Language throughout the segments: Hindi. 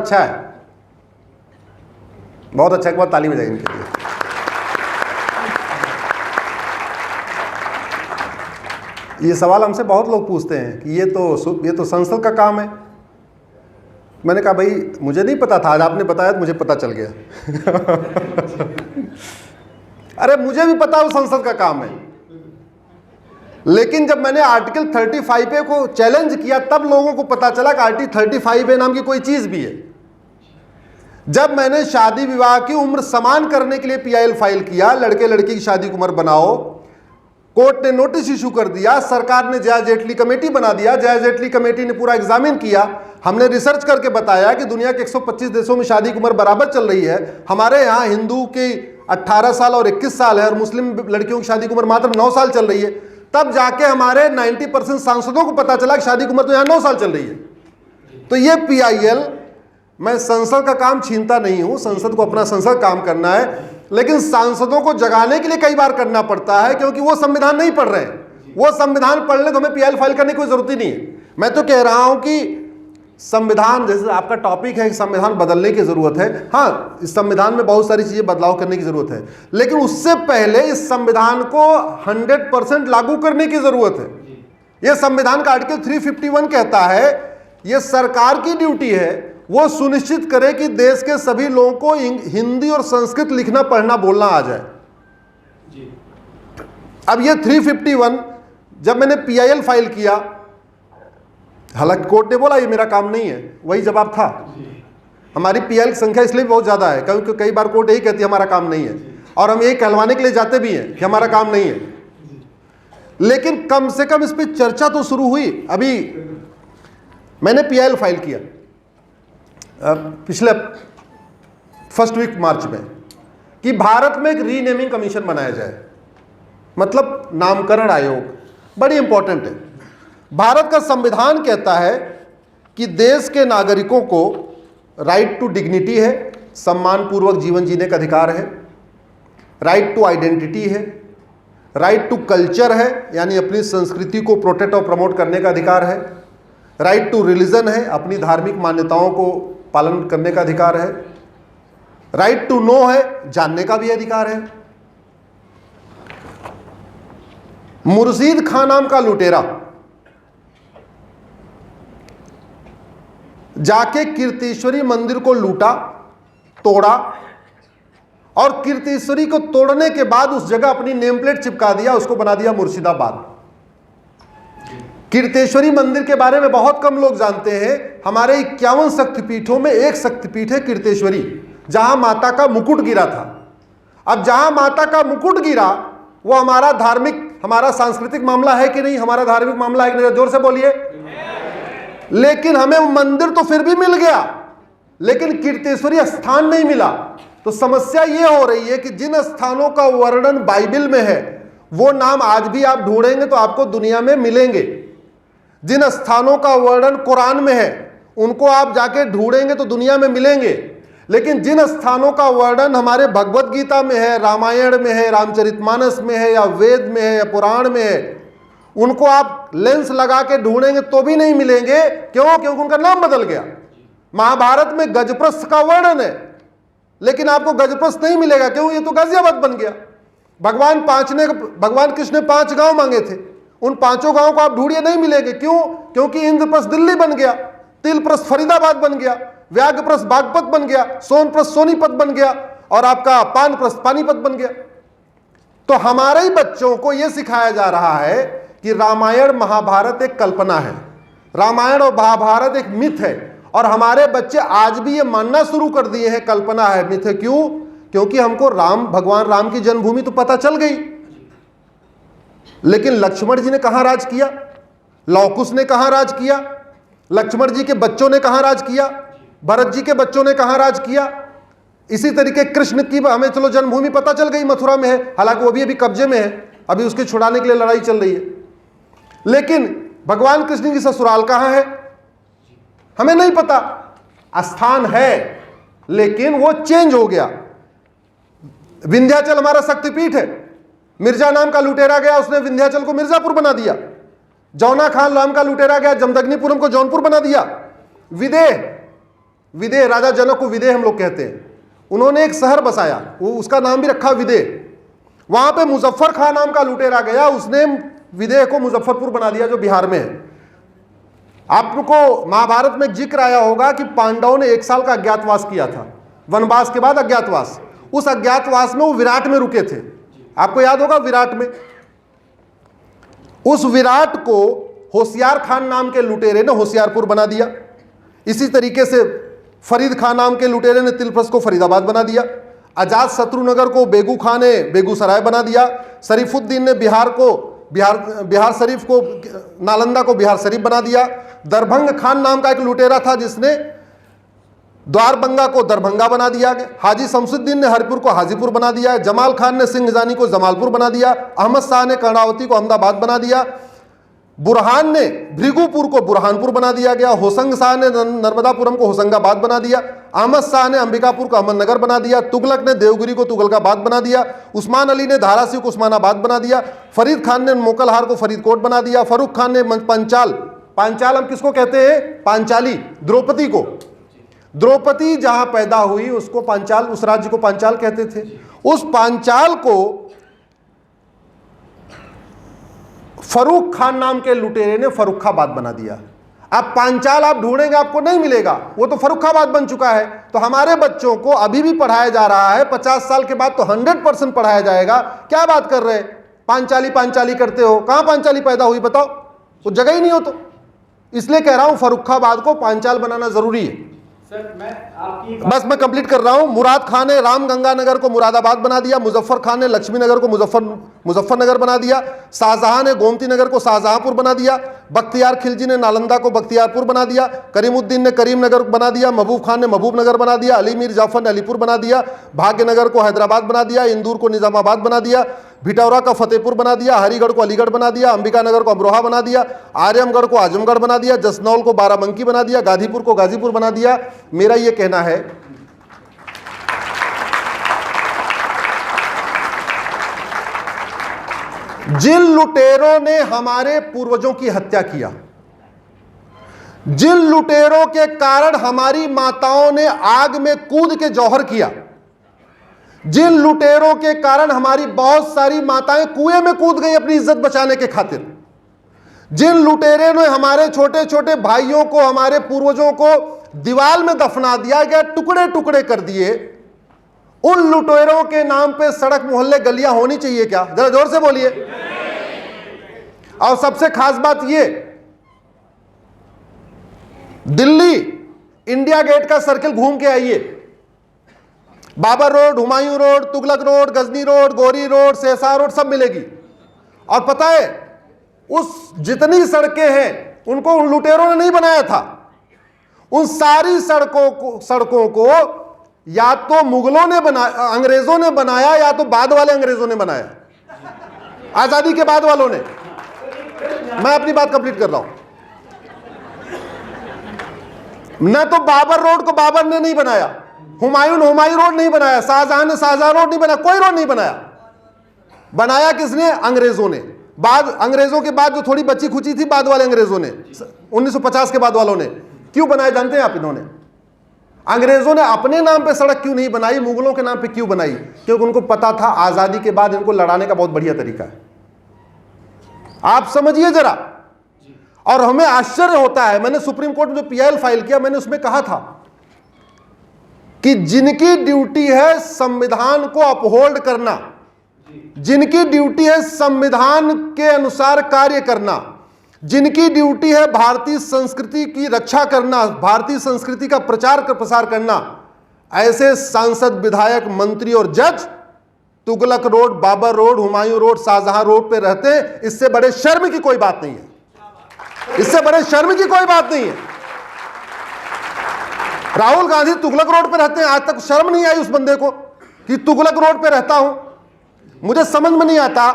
अच्छा है, बहुत अच्छा। एक बार ताली बजाइए इनके लिए। ये सवाल हमसे बहुत लोग पूछते हैं कि ये तो संसद का काम है। मैंने कहा भाई मुझे नहीं पता था, आज आपने बताया तो मुझे पता चल गया। अरे मुझे भी पता वो संसद का काम है, लेकिन जब मैंने आर्टिकल 35A को चैलेंज किया तब लोगों को पता चला कि आर्टिकल 35A नाम की कोई चीज भी है। जब मैंने शादी विवाह की उम्र समान करने के लिए PIL फाइल किया, लड़के लड़की की शादी की उम्र बनाओ, कोर्ट ने नोटिस इशू कर दिया, सरकार ने जया जेटली कमेटी बना दिया, जया जेटली कमेटी ने पूरा एग्जामिन किया, हमने रिसर्च करके बताया कि दुनिया के 125 देशों में शादी की उम्र बराबर चल रही है, हमारे यहाँ हिंदू की 18 साल और 21 साल है और मुस्लिम लड़कियों की शादी की उम्र मात्र 9 साल चल रही है। तब जाके हमारे 90% सांसदों को पता चला कि शादी की उम्र तो यहाँ 9 साल चल रही है। तो ये PIL, मैं संसद का काम छीनता नहीं हूं, संसद को अपना संसद काम करना है, लेकिन सांसदों को जगाने के लिए कई बार करना पड़ता है, क्योंकि वो संविधान नहीं पढ़ रहे हैं। वो संविधान पढ़ ले तो हमें PIL फाइल करने की कोई जरूरत ही नहीं है। मैं तो कह रहा हूं कि संविधान, जैसे आपका टॉपिक है कि संविधान बदलने की जरूरत है, हाँ इस संविधान में बहुत सारी चीजें बदलाव करने की जरूरत है, लेकिन उससे पहले इस संविधान को 100% लागू करने की जरूरत है। यह संविधान का आर्टिकल 351 कहता है, यह सरकार की ड्यूटी है वो सुनिश्चित करे कि देश के सभी लोगों को हिंदी और संस्कृत लिखना पढ़ना बोलना आ जाए। अब ये 351 जब मैंने PIL फाइल किया, हालांकि कोर्ट ने बोला ये मेरा काम नहीं है, वही जवाब था। हमारी PIL की संख्या इसलिए बहुत ज्यादा है क्योंकि कई बार कोर्ट यही कहती है हमारा काम नहीं है, और हम यही कहलवाने के लिए जाते भी हैं कि हमारा काम नहीं है। लेकिन कम से कम इस पर चर्चा तो शुरू हुई। अभी मैंने PIL फाइल किया पिछले फर्स्ट वीक मार्च में कि भारत में एक रीनेमिंग कमीशन बनाया जाए, मतलब नामकरण आयोग, बड़ी इंपॉर्टेंट है। भारत का संविधान कहता है कि देश के नागरिकों को राइट टू डिग्निटी है, सम्मानपूर्वक जीवन जीने का अधिकार है, राइट टू आइडेंटिटी है, राइट टू कल्चर है, यानी अपनी संस्कृति को प्रोटेक्ट और प्रमोट करने का अधिकार है, राइट टू रिलीजन है, अपनी धार्मिक मान्यताओं को पालन करने का अधिकार है, राइट टू नो है, जानने का भी अधिकार है। मुर्शीद खान नाम का लुटेरा जाके कीर्तेश्वरी मंदिर को लूटा, तोड़ा, और कीर्तेश्वरी को तोड़ने के बाद उस जगह अपनी नेम प्लेट चिपका दिया, उसको बना दिया मुर्शिदाबाद। कीर्तेश्वरी मंदिर के बारे में बहुत कम लोग जानते हैं। हमारे 51 शक्तिपीठों में एक शक्तिपीठ है कीर्तेश्वरी, जहां माता का मुकुट गिरा था। अब जहां माता का मुकुट गिरा वो हमारा धार्मिक, हमारा सांस्कृतिक मामला है कि नहीं? हमारा धार्मिक मामला है कि नहीं? जोर से बोलिए। लेकिन हमें वो मंदिर तो फिर भी मिल गया, लेकिन कीर्तेश्वरी स्थान नहीं मिला। तो समस्या ये हो रही है कि जिन स्थानों का वर्णन बाइबल में है वो नाम आज भी आप ढूंढेंगे तो आपको दुनिया में मिलेंगे। जिन स्थानों का वर्णन कुरान में है उनको आप जाके ढूंढेंगे तो दुनिया में मिलेंगे, लेकिन जिन स्थानों का वर्णन हमारे भगवत गीता में है, रामायण में है, रामचरितमानस में है, या वेद में है, या पुराण में है, उनको आप लेंस लगा के ढूंढेंगे तो भी नहीं मिलेंगे। क्यों? क्योंकि उनका नाम बदल गया। महाभारत में गजप्रस्थ का वर्णन है, लेकिन आपको गजप्रस्थ नहीं मिलेगा। क्यों? ये तो गाजियाबाद बन गया। भगवान कृष्ण ने 5 गांव मांगे थे, उन 5 गांवों को आप ढूंढिए, नहीं मिलेंगे। क्यों? क्योंकि इंद्रप्रस्थ दिल्ली बन गया, तिलप्रस्थ फरीदाबाद बन गया, व्याघ्रप्रस्थ बागपत बन गया, सोनप्रस्थ सोनीपत बन गया, और आपका पानप्रस्थ पानीपत बन गया। तो हमारे ही बच्चों को यह सिखाया जा रहा है कि रामायण महाभारत एक कल्पना है, रामायण और महाभारत एक मिथ है, और हमारे बच्चे आज भी ये मानना शुरू कर दिए हैं कल्पना है, मिथ है। क्यों? क्योंकि हमको भगवान राम की जन्मभूमि तो पता चल गई, लेकिन लक्ष्मण जी ने कहां राज किया, लौकुश ने कहां राज किया, लक्ष्मण जी के बच्चों ने कहां राज किया, भरत जी के बच्चों ने कहां राज किया। इसी तरीके कृष्ण की हमें चलो जन्मभूमि पता चल गई, मथुरा में है, हालांकि वो भी अभी कब्जे में है, अभी उसके छुड़ाने के लिए लड़ाई चल रही है। लेकिन भगवान कृष्ण की ससुराल कहां है हमें नहीं पता। स्थान है लेकिन वो चेंज हो गया। विंध्याचल हमारा शक्तिपीठ है, मिर्जा नाम का लुटेरा गया, उसने विंध्याचल को मिर्जापुर बना दिया। जौना खान नाम का लुटेरा गया, जमदग्निपुरम को जौनपुर बना दिया। विदेह विदेह, राजा जनक को विदेह हम लोग कहते हैं। उन्होंने एक शहर बसाया, वो उसका नाम भी रखा विदेह। वहां पे मुजफ्फर खान नाम का लुटेरा गया, उसने विदेह को मुजफ्फरपुर बना दिया जो बिहार में है। आपको महाभारत में जिक्र आया होगा कि पांडवों ने 1 साल का अज्ञातवास किया था, वनवास के बाद अज्ञातवास। उस अज्ञातवास में वो विराट में रुके थे, आपको याद होगा विराट में। उस विराट को होशियार खान नाम के लुटेरे ने होशियारपुर बना दिया। इसी तरीके से फरीद खान नाम के लुटेरे ने तिलप्रस को फरीदाबाद बना दिया। आजाद शत्रुनगर को बेगू खान ने बेगूसराय बना दिया। शरीफुद्दीन ने बिहार शरीफ को, नालंदा को बिहार शरीफ बना दिया। दरभंग खान नाम का एक लुटेरा था जिसने द्वारबंगा को दरभंगा बना दिया। हाजी शमसुद्दीन ने हरिपुर को हाजीपुर बना दिया। जमाल खान ने सिंघजानी को जमालपुर बना दिया। अहमद शाह ने कर्णावती को अहमदाबाद बना दिया। बुरहान ने भृगुपुर को बुरहानपुर बना दिया गया। होशंग शाह ने नर्मदापुरम को होशंगाबाद बना दिया। अहमद शाह ने अंबिकापुर को अहमदनगर बना दिया। तुगलक ने देवगिरी को तुगलकाबाद बना दिया। उस्मान अली ने धाराशिव को उस्मानाबाद बना दिया। फरीद खान ने मोकलहार को फरीदकोट बना दिया। फरूख खान ने पांचाल हम किसको कहते हैं? पांचाली, द्रौपदी को। द्रौपदी जहां पैदा हुई उसको पांचाल, उस राज्य को पांचाल कहते थे। उस पांचाल को फरूख खान नाम के लुटेरे ने फरुखाबाद बना दिया। अब पांचाल आप ढूंढेंगे आपको नहीं मिलेगा, वो तो फरुखाबाद बन चुका है। तो हमारे बच्चों को अभी भी पढ़ाया जा रहा है, 50 साल के बाद तो 100% पढ़ाया जाएगा। क्या बात कर रहे हैं, पांचाली करते हो? कहां पांचाली पैदा हुई बताओ? तो जगह ही नहीं हो। तो इसलिए कह रहा हूं फरुखाबाद को पांचाल बनाना जरूरी है। सर बस मैं कंप्लीट कर रहा हूं। मुराद खान ने रामगंगानगर को मुरादाबाद बना दिया। मुजफ्फर खान ने लक्ष्मीनगर को मुजफ्फरनगर बना दिया। शाहजहां ने गोमती नगर को शाहजहांपुर बना दिया। बख्तियार खिलजी ने नालंदा को बख्तियारपुर बना दिया। करीमुद्दीन ने करीमनगर बना दिया। महबूब खान ने महबूबनगर बना दिया। अली मीर जाफर ने अलीपुर बना दिया। भाग्यनगर को हैदराबाद बना दिया। इंदौर को निजामाबाद बना दिया। भिटौरा का फतेहपुर बना दिया। हरिगढ़ को अलीगढ़ बना दिया। अंबिकानगर को अमरोहा बना दिया। आर्यमगढ़ को आजमगढ़ बना दिया। जसनौल को बाराबंकी बना दिया। गाजीपुर को गाजीपुर बना दिया। मेरा यह कहना है जिन लुटेरों ने हमारे पूर्वजों की हत्या किया, जिन लुटेरों के कारण हमारी माताओं ने आग में कूद के जौहर किया, जिन लुटेरों के कारण हमारी बहुत सारी माताएं कुएं में कूद गई अपनी इज्जत बचाने के खातिर, जिन लुटेरों ने हमारे छोटे छोटे भाइयों को, हमारे पूर्वजों को दीवार में दफना दिया गया, टुकड़े टुकड़े कर दिए, उन लुटेरों के नाम पे सड़क मोहल्ले गलियां होनी चाहिए क्या? जरा जोर से बोलिए। और सबसे खास बात ये, दिल्ली इंडिया गेट का सर्किल घूम के आइए, Babar road, Humayun road, Tughlaq road, Ghazni road, Ghori road, Shesha road सब मिलेगी। और पता है उस जितनी सड़कें हैं उनको उन लुटेरों ने नहीं बनाया था। उन सारी सड़कों को या तो मुगलों ने बनाया, अंग्रेजों ने बनाया, या तो बाद वाले अंग्रेजों ने बनाया, आजादी के बाद वालों ने। मैं अपनी बात कंप्लीट कर रहा हूं। न तो बाबर रोड को बाबर ने नहीं बनाया, हुमायूं रोड नहीं बनाया, शाहजहां ने शाहजहां रोड नहीं बनाया, कोई रोड नहीं बनाया। बनाया किसने? अंग्रेजों ने। अंग्रेजों के बाद जो थोड़ी बची खुची थी बाद वाले अंग्रेजों ने, 1950 के बाद वालों ने। क्यों बनाए जानते हैं आप? इन्होंने, अंग्रेजों ने अपने नाम पे सड़क क्यों नहीं बनाई, मुगलों के नाम पे क्यों बनाई? क्योंकि उनको पता था आजादी के बाद इनको लड़ाने का बहुत बढ़िया तरीका है। आप समझिए जरा। और हमें आश्चर्य होता है, मैंने सुप्रीम कोर्ट में जो पीआईएल फाइल किया, मैंने उसमें कहा था कि जिनकी ड्यूटी है संविधान को अपहोल्ड करना, जिनकी ड्यूटी है संविधान के अनुसार कार्य करना, जिनकी ड्यूटी है भारतीय संस्कृति की रक्षा करना, भारतीय संस्कृति का प्रचार प्रसार करना, ऐसे सांसद, विधायक, मंत्री और जज Tughlaq road, Babar road, Humayun road, Shahjahan road पे रहते हैं। इससे बड़े शर्म की कोई बात नहीं है। इससे बड़े शर्म की कोई बात नहीं है। राहुल गांधी तुगलक रोड पे रहते हैं, आज तक शर्म नहीं आई उस बंदे को कि तुगलक रोड पे रहता हूं। मुझे समझ में नहीं आता,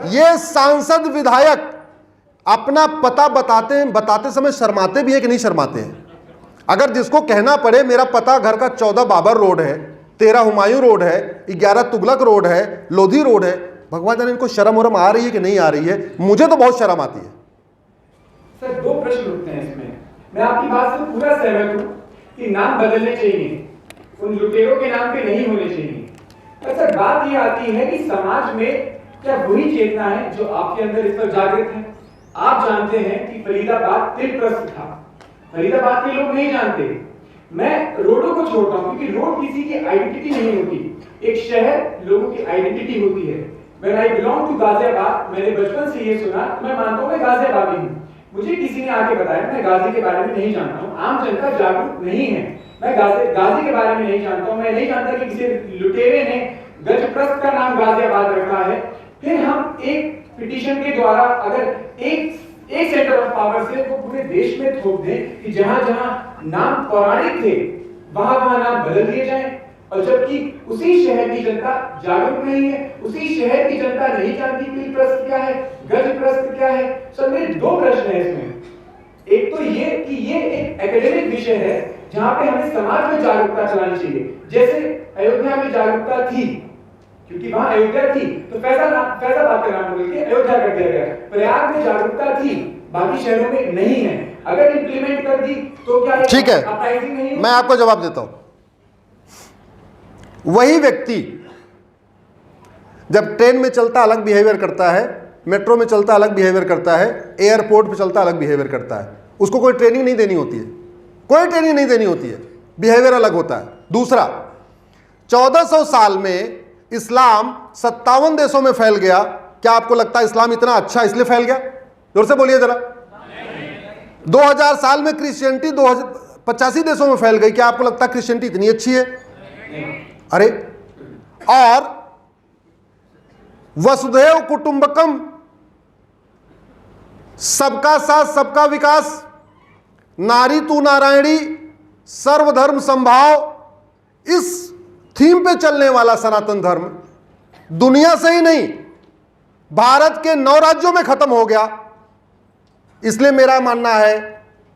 ये सांसद, विधायक अपना पता बताते समय शर्माते भी है कि नहीं शर्माते हैं? अगर जिसको कहना पड़े मेरा पता घर का 14 बाबर रोड है, 13 हुमायूं रोड है, 11 तुगलक रोड है, लोधी रोड है, भगवान जाने इनको शर्म वरम आ रही है कि नहीं आ रही है। मुझे तो बहुत शर्म आती है। सर 2 प्रश्न उठते हैं इसमें। मैं आपकी बात से पूरा सहमत हूं कि नाम बदलने चाहिए, उन लुटेरों के नाम पे नहीं होने चाहिए। अच्छा, बात ये आती है कि समाज में क्या वही चेतना है जो आपके अंदर इस पर जागृत है? आप जानते हैं कि फरीदाबाद त्रिप्रस्थ था, फरीदाबाद के लोग नहीं जानते। मैं रोडों को छोड़ता हूं क्योंकि रोड किसी की आइडेंटिटी नहीं होती, एक शहर लोगों की आइडेंटिटी होती है। When I belong to Ghaziabad, मैंने बचपन से ये सुना, मैं मानता हूं मैं गाजियाबादी हूं। मुझे किसी ने आके बताया, मैं गाजी के बारे में नहीं जानता हूं, आम जनता जागरूक नहीं है, मैं गाजी के बारे में नहीं जानता हूं, मैं नहीं जानता कि किसी लुटेरे ने गजप्रस्थ का नाम गाजियाबाद रखा है। फिर हम एक पिटीशन के द्वारा अगर एक सेंटर ऑफ पावर से वो पूरे देश में थोप दें कि जहां जहां नाम पौराणिक थे वहां वहां नाम बदल दिए जाएं, और जबकि उसी शहर की जनता जागरूक नहीं है, उसी शहर की जनता नहीं जानती कि प्रस्थ क्या है, गज प्रस्थ क्या है। सर, मेरे दो प्रश्न है इसमें। एक तो ये कि ये एक एकेडमिक विषय है जहां पे हमें समाज में जागरूकता चलानी चाहिए, जैसे अयोध्या में जागरूकता थी क्योंकि वहां अयोध्या थी तो फैजाबाद का नाम बदल के अयोध्या कर दिया गया। प्रयाग में जागरूकता थी, बाकी शहरों में नहीं है। अगर इंप्लीमेंट कर दी तो क्या ठीक है, मैं आपको जवाब देता हूं। वही व्यक्ति जब ट्रेन में चलता अलग बिहेवियर करता है, मेट्रो में चलता अलग बिहेवियर करता है, एयरपोर्ट पे चलता अलग बिहेवियर करता है, उसको कोई ट्रेनिंग नहीं देनी होती है, कोई ट्रेनिंग नहीं देनी होती है, बिहेवियर अलग होता है। दूसरा, 1400 साल में इस्लाम 57 देशों में फैल गया। क्या आपको लगता है इस्लाम इतना अच्छा इसलिए फैल गया? जोर से बोलिए जरा। 2000 साल में क्रिश्चियनिटी 85 देशों में फैल गई। क्या आपको लगता है क्रिश्चियनिटी इतनी अच्छी है? अरे, और वसुधैव कुटुंबकम, सबका साथ सबका विकास, नारी तू नारायणी, सर्वधर्म संभाव, इस थीम पे चलने वाला सनातन धर्म दुनिया से ही नहीं भारत के 9 राज्यों में खत्म हो गया। इसलिए मेरा मानना है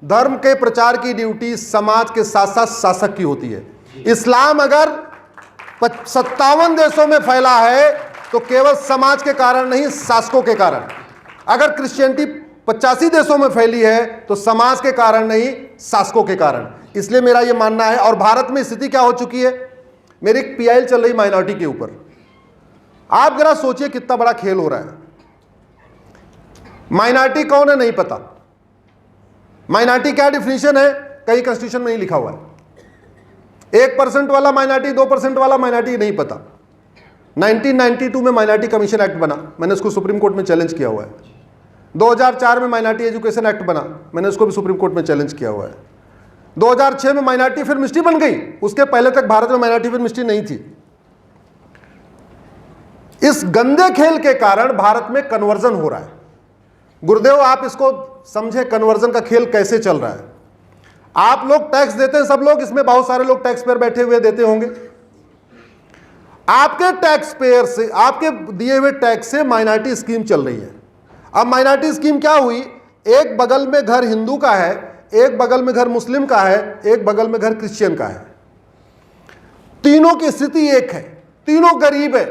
धर्म के प्रचार की ड्यूटी समाज के साथ साथ शासक की होती है। इस्लाम अगर 57 देशों में फैला है तो केवल समाज के कारण नहीं, शासकों के कारण। अगर क्रिश्चियनिटी 85 देशों में फैली है तो समाज के कारण नहीं, शासकों के कारण। इसलिए मेरा यह मानना है। और भारत में स्थिति क्या हो चुकी है, मेरी एक पीआईएल चल रही माइनॉरिटी के ऊपर। आप जरा सोचिए कितना बड़ा खेल हो रहा है। माइनॉरिटी कौन है नहीं पता, माइनॉरिटी क्या डिफिनीशन है कहीं कॉन्स्टिट्यूशन में नहीं लिखा हुआ है। 1% वाला माइनॉरिटी, 2% वाला माइनॉरिटी नहीं पता। 1992 में माइनॉरिटी कमीशन एक्ट बना, मैंने उसको सुप्रीम कोर्ट में चैलेंज किया हुआ है। 2004 में माइनॉरिटी एजुकेशन एक्ट बना, मैंने उसको भी सुप्रीम कोर्ट में चैलेंज किया हुआ है। 2006 में माइनॉरिटी फिल्म मिनिस्ट्री बन गई, उसके पहले तक भारत में माइनॉरिटी फिल्म मिनिस्ट्री नहीं थी। इस गंदे खेल के कारण भारत में कन्वर्जन हो रहा है। गुरुदेव, आप इसको समझे कन्वर्जन का खेल कैसे चल रहा है। आप लोग टैक्स देते हैं, सब लोग, इसमें बहुत सारे लोग टैक्स पेयर बैठे हुए देते होंगे। आपके टैक्स पेयर से, आपके दिए हुए टैक्स से माइनॉरिटी स्कीम चल रही है। अब माइनॉरिटी स्कीम क्या हुई, एक बगल में घर हिंदू का है, एक बगल में घर मुस्लिम का है, एक बगल में घर क्रिश्चियन का है। तीनों की स्थिति एक है, तीनों गरीब है,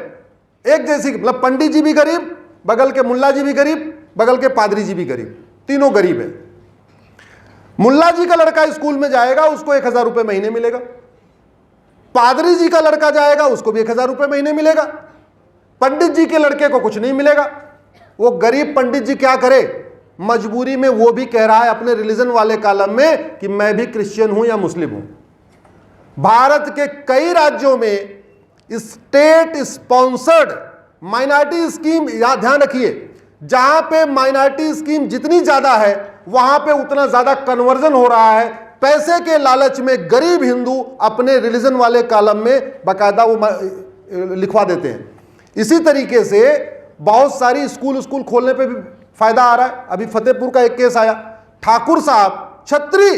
एक जैसी, मतलब पंडित जी भी गरीब, बगल के मुल्ला जी भी गरीब, बगल के पादरी जी भी गरीब, तीनों गरीब है। मुल्ला जी का लड़का स्कूल में जाएगा, उसको 1000 रुपये महीने मिलेगा। पादरी जी का लड़का जाएगा, उसको भी 1000 रुपये महीने मिलेगा। पंडित जी के लड़के को कुछ नहीं मिलेगा। वो गरीब पंडित जी क्या करे, मजबूरी में वो भी कह रहा है अपने रिलीजन वाले कॉलम में कि मैं भी क्रिश्चियन हूं या मुस्लिम हूं। भारत के कई राज्यों में स्टेट स्पॉन्सर्ड माइनॉरिटी स्कीम, यहां ध्यान रखिए, जहां पे माइनॉरिटी स्कीम जितनी ज्यादा है वहां पे उतना ज्यादा कन्वर्जन हो रहा है। पैसे के लालच में गरीब हिंदू अपने रिलीजन वाले कॉलम में बाकायदा वो लिखवा देते हैं। इसी तरीके से बहुत सारी स्कूल खोलने पे भी फायदा आ रहा है। अभी फतेहपुर का एक केस आया, ठाकुर साहब छत्री,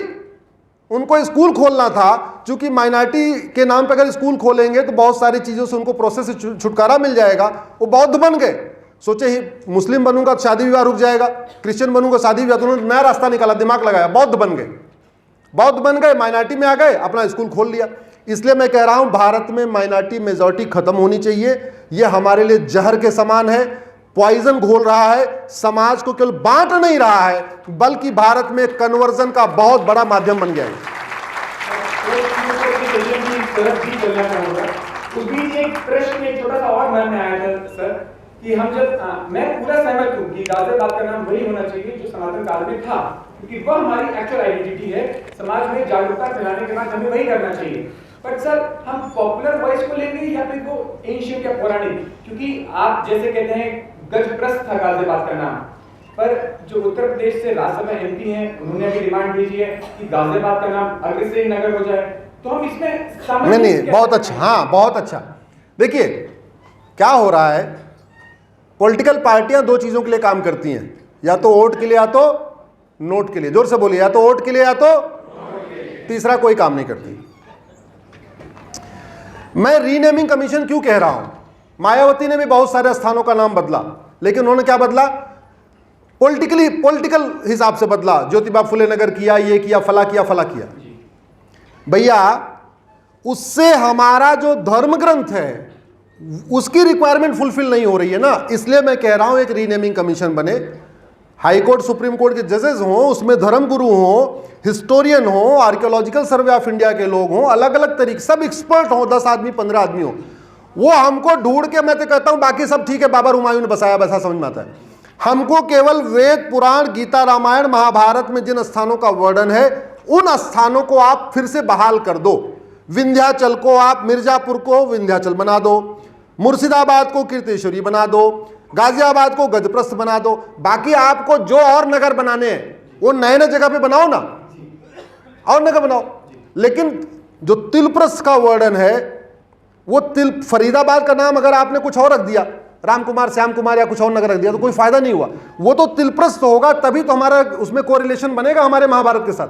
उनको स्कूल खोलना था, चूंकि माइनॉरिटी के नाम पे अगर स्कूल खोलेंगे तो बहुत सारी चीजों से उनको प्रोसेस से छुटकारा मिल जाएगा। वो बौद्ध बन गए, सोचे ही मुस्लिम बनूंगा तो शादी विवाह रुक जाएगा, क्रिश्चियन बनूंगा शादी विवाह, तो उन्होंने नया रास्ता निकाला, दिमाग लगाया, बौद्ध बन गए, बौद्ध बन गए, माइनॉरिटी में आ गए, अपना स्कूल खोल लिया। इसलिए मैं कह रहा हूं भारत में माइनॉरिटी मेजॉरिटी खत्म होनी चाहिए। यह हमारे लिए जहर के समान है, पॉइजन घोल रहा है, समाज को केवल बांट नहीं रहा है बल्कि भारत में कन्वर्जन का बहुत बड़ा माध्यम बन गया है। सेशन की तरफ भी चलना चाहूंगा। उस बीच एक प्रश्न, एक छोटा सा और मन में आया था सर, कि हम जब मैं पूरा सहमत हूँ कि गाजियाबाद का नाम वही होना चाहिए जो सनातन काल में था, क्योंकि वह हमारी एक्चुअल आइडेंटिटी है। समाज में जागरूकता फैलाने के बाद हमें वही करना चाहिए। बट सर, हम पॉपुलर वॉइस को लेंगे या फिर वो एंशिएंट या पौराणिक? क्योंकि आप जैसे कहते हैं गजप्रस्थ था गाजियाबाद का नाम, पर जो उत्तर प्रदेश से राज्यसभा एमपी हैं, उन्होंने भी डिमांड भेजी है कि गाजियाबाद का नाम अग्रसेन नगर हो जाए। तो हम इसमें नहीं, बहुत अच्छा, हाँ बहुत अच्छा। देखिए क्या हो रहा है, पॉलिटिकल पार्टियां दो चीजों के लिए काम करती हैं, या तो वोट के लिए या तो नोट के लिए। जोर से बोलिए, या तो वोट के लिए या तो तीसरा कोई काम नहीं करती। मैं रीनेमिंग कमीशन क्यों कह रहा हूं? मायावती ने भी बहुत सारे स्थानों का नाम बदला, लेकिन उन्होंने क्या बदला? पॉलिटिकल हिसाब से बदला। ज्योतिबा फुले नगर किया, ये किया, फला किया, फला किया। भैया उससे हमारा जो धर्म ग्रंथ है उसकी रिक्वायरमेंट फुलफिल नहीं हो रही है ना। इसलिए मैं कह रहा हूं एक रीनेमिंग कमीशन बने, हाई कोर्ट सुप्रीम कोर्ट के जजेस हों, उसमें धर्म गुरु हों, हिस्टोरियन हों, आर्कियोलॉजिकल सर्वे ऑफ इंडिया के लोग हों, अलग अलग तरीके, सब एक्सपर्ट हों, 10 आदमी 15 आदमी हो, वो हमको ढूंढ के, मैं तो कहता हूं बाकी सब ठीक है, बाबर हुमायूं ने बसाया, वैसा समझ में आता है। हमको केवल वेद पुराण गीता रामायण महाभारत में जिन स्थानों का वर्णन है उन स्थानों को आप फिर से बहाल कर दो। विंध्याचल को आप, मिर्जापुर को विंध्याचल बना दो, मुर्शिदाबाद को कीर्तेश्वरी बना दो, गाजियाबाद को गजप्रस्थ बना दो। बाकी आपको जो और नगर बनाने हैं वो नए नए जगह पे बनाओ ना, और नगर बनाओ। लेकिन जो तिलप्रस्थ का वर्णन है वो फरीदाबाद का नाम अगर आपने कुछ और रख दिया, राम कुमार, श्याम कुमार या कुछ और नगर रख दिया, तो कोई फायदा नहीं हुआ। वो तो तिलप्रस्थ होगा, तभी तो हमारा उसमें कोरिलेशन बनेगा हमारे महाभारत के साथ।